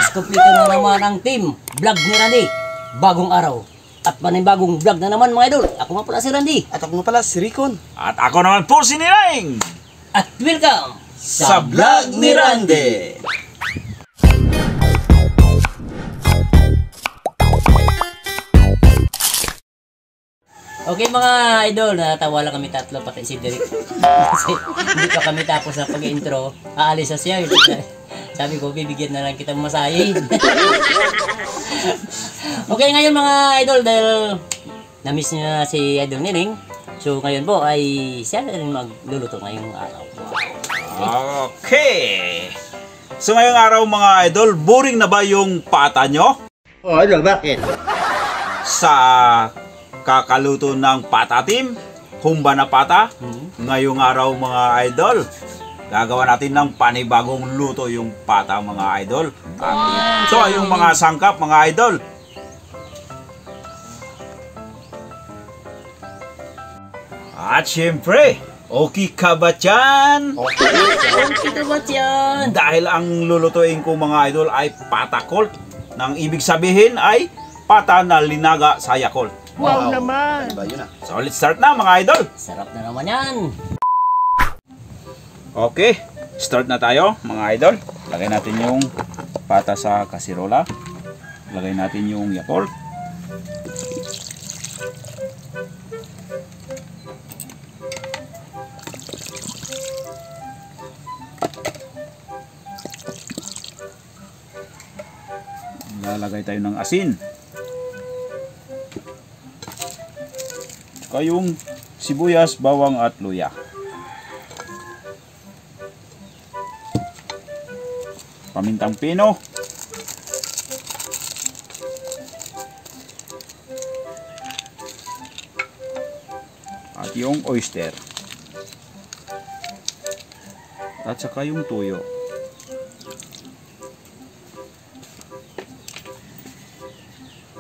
Yes, kumpleto na naman ang team vlog ni Randy. Bagong araw at panibagong vlog na naman mga idol. Ako nga pala si Randy. At ako nga pala si Ricon. At ako naman po si Nilaing. At welcome Sa vlog ni Randy. Okay mga idol, natawa lang kami tatlo pati si Derek. Kasi hindi pa kami tapos sa pag-intro. Aalis na siya. Sabi ko, bibigyan na lang kita masahin. Okay, ngayon mga idol, dahil na-miss niya si Idol Nining. So ngayon po ay siya na rin magluluto ngayong araw. Okay. So ngayong araw mga idol, boring na ba yung pata nyo? Oh, idol, bakit? Sa kakaluto ng pata team, humba na pata. Ngayong araw mga idol, gagawa natin ng panibagong luto yung pata mga idol. At ito yung mga sangkap mga idol. At syempre, okay ka ba dyan? Okay na ba yan? Dahil ang lulutuin ko mga idol ay pata colt. Nang ibig sabihin ay pata na linaga sa Yakult. Wow naman! Diba yun ah? So let's start na mga idol. Sarap na naman yan. Okay, start na tayo mga idol. Lagay natin yung pata sa kasirola. Lagay natin yung Yakult. Lalagay tayo ng asin. Tsaka yung sibuyas, bawang at luya. Pamintang pino. At yung oyster. At saka yung tuyo.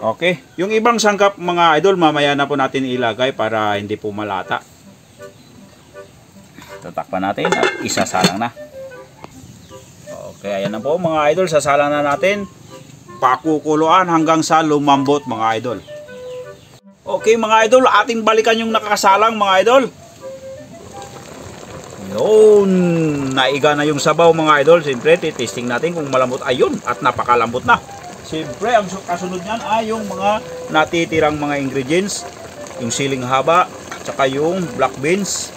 Okay, yung ibang sangkap mga idol mamaya na po natin ilagay para hindi po malata. Tatakpan natin at isasalang na. Okay, ayan na po mga idol, sasalang na natin. Pakukuluan hanggang sa lumambot mga idol. Okay mga idol, ating balikan yung nakakasalang mga idol. Yun, naiga na yung sabaw mga idol. Siyempre, testing natin kung malambot. Ayun, at napakalambot na. Siyempre, ang kasunod niyan ay yung mga natitirang mga ingredients. Yung siling haba, tsaka yung black beans.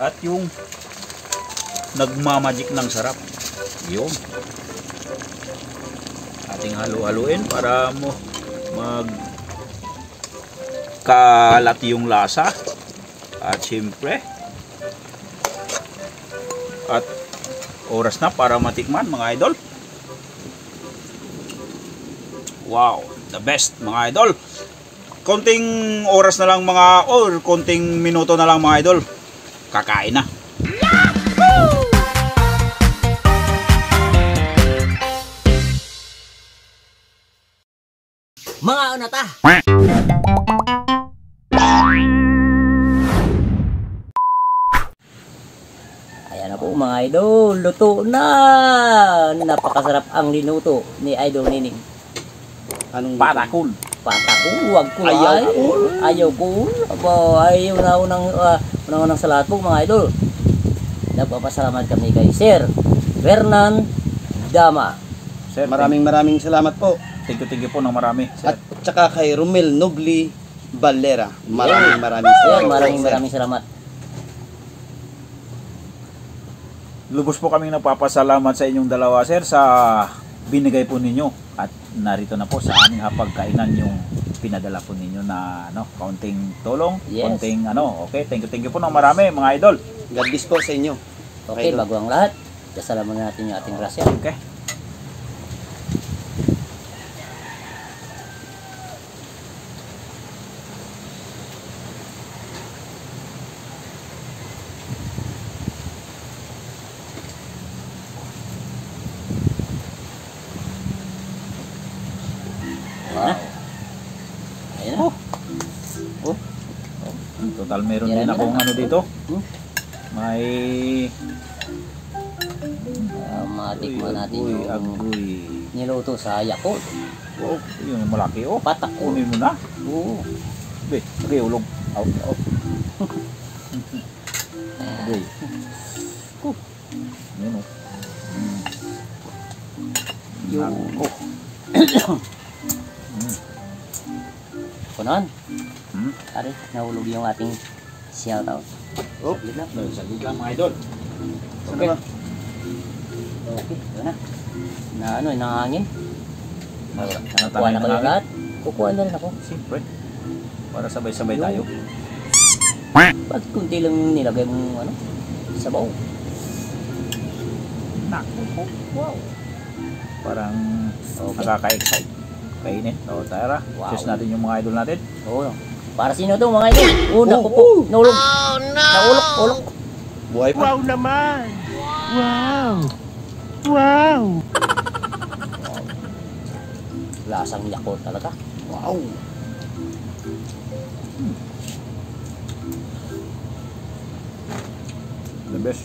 At yung nagmamagic ng sarap. Yun. Ating halu-haluin para mo magkalat yung lasa. At siyempre, at oras na para matikman mga idol. Wow, the best mga idol. Konting oras na lang mga, or konting minuto na lang mga idol. Kakain na. Mga ano ta? Ayan na po mga idol, luto na. Napakasarap ang linuto ni Idol Nining. Anong Patakul. Patakul, wag ko Ayaw ay. ko. Ayaw ko. Aba, ayaw na unang sa lahat po mga idol. Nagpapasalamat kami kay Sir Fernan Dama. Sir, Maraming salamat po. thank you po ng marami. Sir. At tsaka kay Romel Nobly Valera. Maraming Sir, salamat. maraming salamat. Lubos po kaming nagpapasalamat sa inyong dalawa sir sa binigay po ninyo. At narito na po sa aming hapagkainan yung pinadala po ninyo na kaunting tulong, Yes. kaunting okay, thank you po ng marami mga idol. God bless po sa inyo. Okay, Idol. bago ang lahat, kasalaman natin yung ating grasya. Okay. Ayan na. Total meron Yan din na. akong dito. Hmm? May matikman natin Uy, yung agoy. niluto sa Yakult. Oh, yung malaki oh. Patak ko. Kunin mo na. Oo. Be, okay, ulog. Out, out. Okay. Yan oh. Yung... Oh. Kunon. Hmm? Nahulog yung ating shoutout. Oh, Saglit lang. saglit lang mga idol. Okay. Okay, yun na. Na ano, nangangin. Nakuha na kayo lahat. Kukuha na rin ako. Siyempre. Para sabay-sabay Yung- tayo. Pag kunti lang nilagay mong ano, sabaw. Naku po. Wow. Parang Okay. nakaka-excite. Kainin. O, tara. Wow. Cheers natin yung mga idol natin. Oo. Para sino to mga idol? Naku po. Naulog. Naulog. Buhay pa. Lasang Yakult talaga. Wow. The best.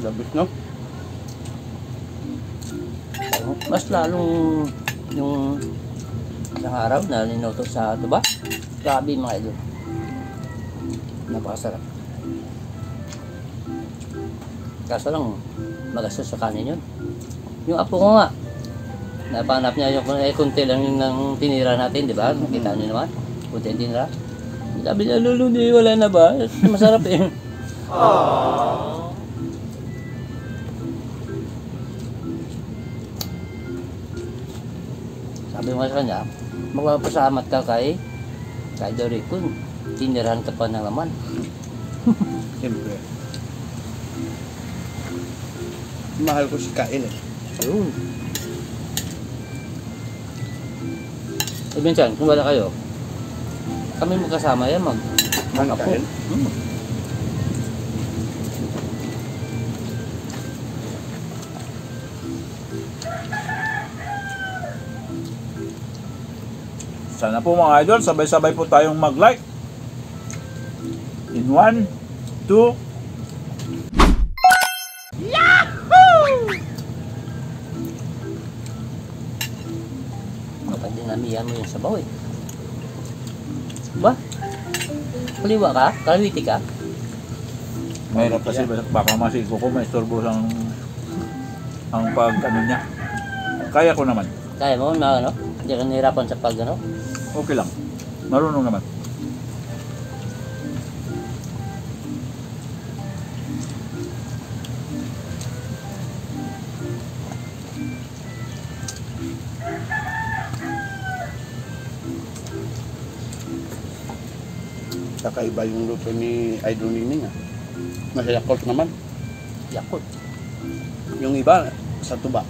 Labis, no? Mas lalong yung isang araw na ninuto sa tuba. Grabe mga idol. Napakasarap. Kaso lang, magastos sa kanin yun. Yung apo ko nga, napanap niya yung kunti lang yung nang tinira natin, di ba? Nakita niyo naman, kunti yung tinira. Sabi niya, Lolo, di, wala na ba? Masarap eh. Sabi mo sa kanya, magpapasalamat ka kay Doricon. Tinirahan ka pa ng laman. Siyempre. Mahal ko si Kain eh. Ayun. Eh, minsan, kung wala kayo, kami magkasama yan, mag-apo. Kain? Sana po mga idol, sabay-sabay po tayong mag-like. In 1, 2, Kapag dinamihan mo yung sabaw eh. Ba? Kuliwa ka? Kalawiti ka? mahirap kasi baka masiko ko, may istorbo ang pag ano niya. Kaya ko naman. Kaya mo na ano? Hindi ka nahirapan sa pag ano? Okay lang. Marunong naman. Kakaiba yung luto ni Idol Nining ah. Nasa Yakult naman. Yakult. Yung iba, sa tuba.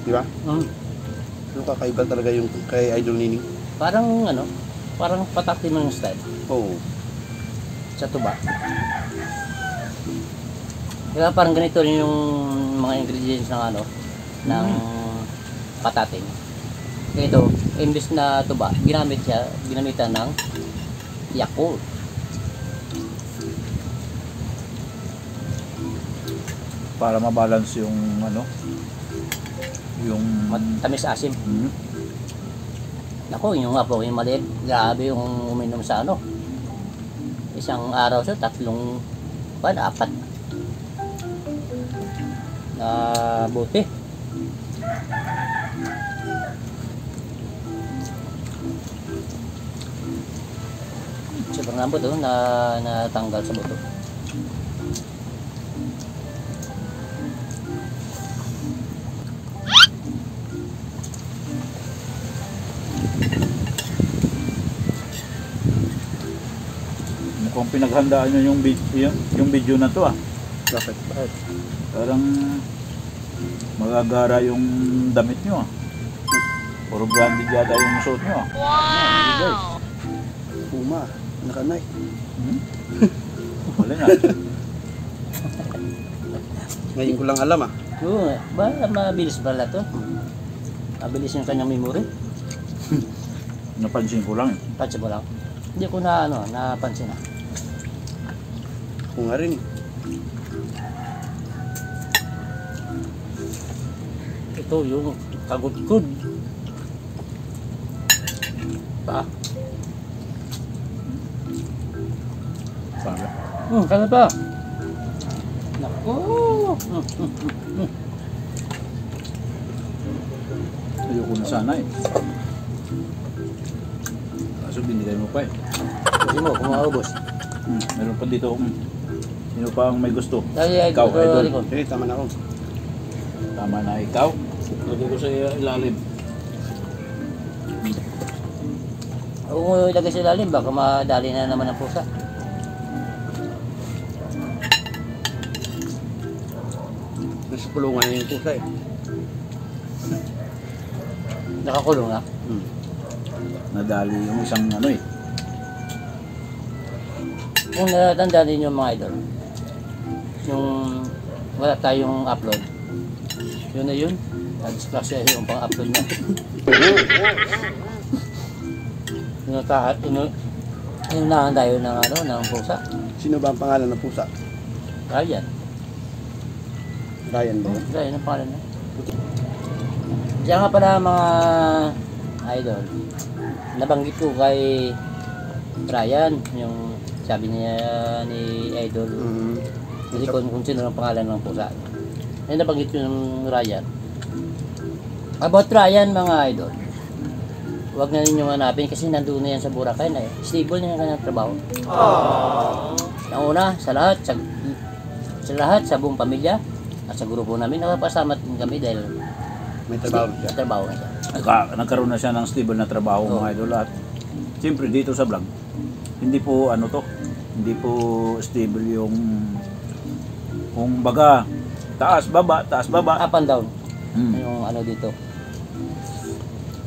Di ba? Mm. Kakaiba talaga yung kay Idol Nining. Parang ano? Parang patak din mo yung style. Oo. Sa tuba. Kaya parang ganito rin yung mga ingredients ng ano, ng patating. Ito, imbes na tuba, ginamitan ng Yakult. Para mabalance yung ano, yung Matamis asim. Hmm. Ako, yung nga po, yung maliit, grabe yung uminom sa ano. Isang araw siya, 3, 4 na buti. Sobrang lambot na natanggal sa buto. Mukhang pinaghandaan nyo yung video na to ah. Bakit? Parang magagara yung damit nyo ah. Puro branded yata yung suot nyo ah. Wow! Puma. Nakanay. Hmm? Wala na. Ngayon ko lang alam ah. Oo, ba, mabilis pala to. Mabilis yung kanyang memory. Napansin ko lang eh. Pansin mo lang. Hindi ko na, napansin na. Ako nga rin eh. Ito yung kagudkud. Pa. Sabi. Kaya pa. Naku. Ayoko na sana eh. Kaso binigay mo pa eh. Kasi mo, kung maubos. Meron pa dito. Sino pa ang may gusto? Dahil Ikaw, idol. Sige, tama na ako. Tama na ikaw. Lagay ko sa ilalim. Kung ilagay sa ilalim, baka madali na naman ang pusa. Nasa pulungan na yung pusa eh. Nakakulong na. Nadali yung isang ano eh. Kung natatandaan din yung mga idol, yung wala tayong upload, yun na yun. Nag-splash yung pang-upload na. Inunahan tayo ng ano, ng pusa. Sino ba ang pangalan ng pusa? Ryan. Ryan ba yun? Ryan ang pangalan na. Diyan nga pala mga idol, nabanggit ko kay Ryan, yung sabi niya ni idol, hindi ko kung sino ang pangalan ng pusa. Ay nabanggit ko yung Ryan. About Ryan mga idol, huwag na ninyong hanapin kasi nandun na yan sa Boracay na eh. Stable na yung kanyang trabaho. Ang una, sa lahat, sa buong pamilya at sa grupo namin, nakapasama din kami dahil May trabaho siya. may trabaho na siya. Nagkaroon na siya ng stable na trabaho Oo. mga idol at siyempre dito sa vlog hindi po ano to, hindi po stable yung kung baga taas baba Up and down Hmm. yung ano dito.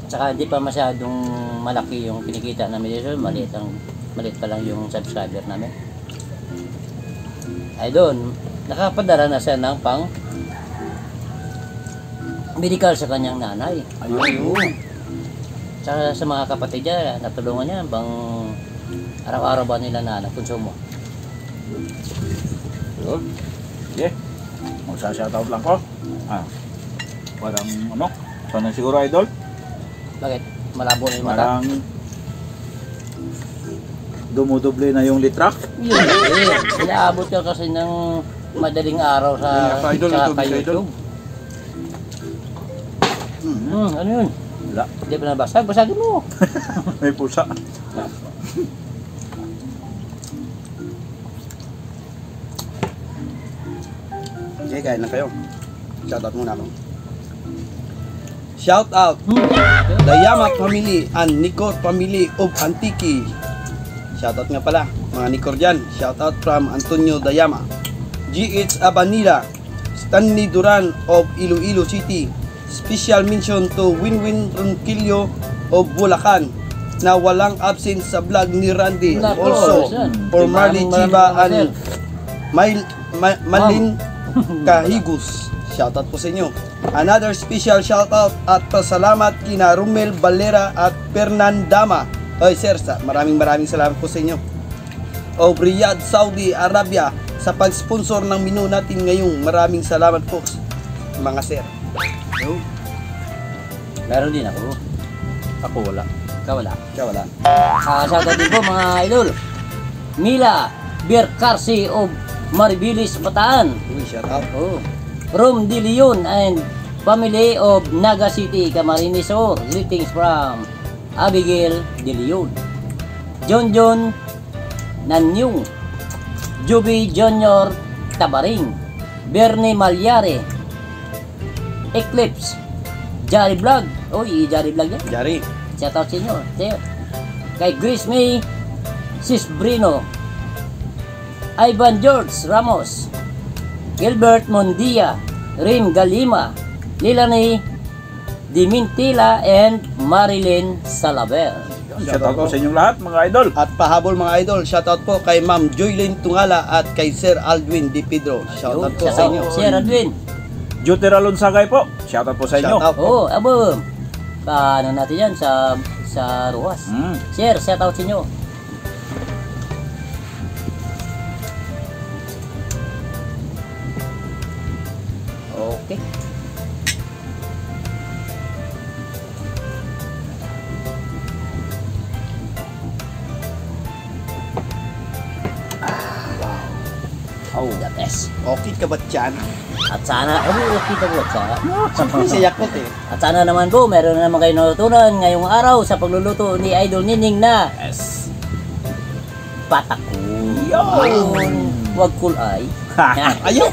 Tsaka hindi pa masyadong malaki yung kinikita namin dito, maliit pa lang yung subscriber namin. Ay doon, nakapadala na siya ng pang medical sa kanyang nanay. Ayun. Tsaka sa mga kapatid niya, natulungan niya bang araw-araw ba nila na konsumo. Yun. Yeah. Magsa-shoutout lang ko. Parang ano? Sana siguro idol? Bakit? Malabo na yung mata? Parang dumudoble na yung litrak. Yun, inaabot ka kasi ng madaling araw sa, Sa idol, sa ito, sa idol. YouTube. Ano yun? Wala. Hindi pa nabasag? Basagin mo. May pusa. Okay, kain na kayo. Shoutout muna ako. Shout out Dayama family and Nicor family of Antique. Shoutout nga pala mga Nicor dyan. Shoutout from Antonio Dayama, GH Abanila, Stanley Duran of Iloilo City. Special mention to Winwin Ronquillo of Bulacan na walang absence sa vlog ni Randy. Nako, Also sir. for Marley Maraming Chiba salamat, and Malin Kahigos. Shoutout po sa inyo. Another special shoutout at pasalamat kina Romel Valera at Fernandama. Oy sir, maraming salamat po sa inyo. O Riyadh, Saudi Arabia sa pag-sponsor ng menu natin ngayong. Maraming salamat po mga sir. Meron din ako. Ako wala. Ikaw wala. Kaya wala. Shoutout din po mga idol. Mila Bercarsi of Maribilis, Bataan. Uy, shoutout. Oh. Rom De Leon and family of Naga City, Camarines Sur. Greetings from Abigail De Leon. John Nanyung. Juby Junior Tabaring. Bernie Malyare. Eclipse. Jari Vlog. Oy, Jari Vlog yan. Jari. Shoutout sa inyo. Kay Grace May Cisbrino. Ivan George Ramos, Gilbert Mondia, Rim Galima, Lilani Dimintila, and Marilyn Salaver. Shoutout po sa inyong lahat mga idol. At pahabol mga idol, shoutout po kay Ma'am Joylyn Tungala at kay Sir Aldwin Di Pedro. Shoutout po sa inyo. Sir Adwin. Juter Alonsagay po. Shoutout po sa inyo. Shoutout po. Oh, abo. Paano natin yan sa Ruas. Sir, shoutout sa inyo. Okay. the best. Okay ka ba dyan? At sana, kita po at sana. Siyempre sa Yakult eh. At sana naman po, meron naman kayo natutunan ngayong araw sa pagluluto ni Idol Nining na Yes. patako. Yun. Wag kulay. Ayaw!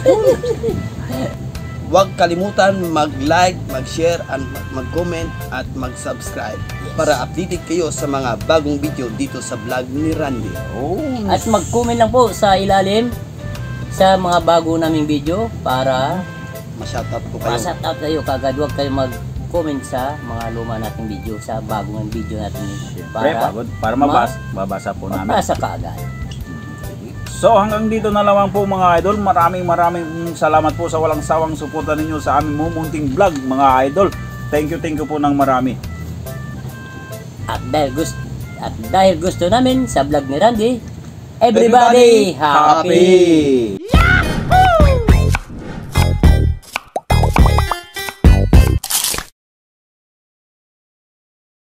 Huwag kalimutan mag-like, mag-share, and mag-comment at mag-subscribe para updated kayo sa mga bagong video dito sa vlog ni Randy. Oh. At mag-comment lang po sa ilalim sa mga bago naming video para Ma-shoutout ko kayo. ma-shout out kayo kagad. Huwag kayo mag-comment sa mga luma nating video, sa bagong video natin Para mabasa po namin. mabasa kaagad. So hanggang dito na lamang po mga idol. Maraming salamat po sa walang sawang suporta ninyo sa aming mumunting vlog mga idol. Thank you po ng marami. At dahil gusto namin sa vlog ni Randy, everybody happy!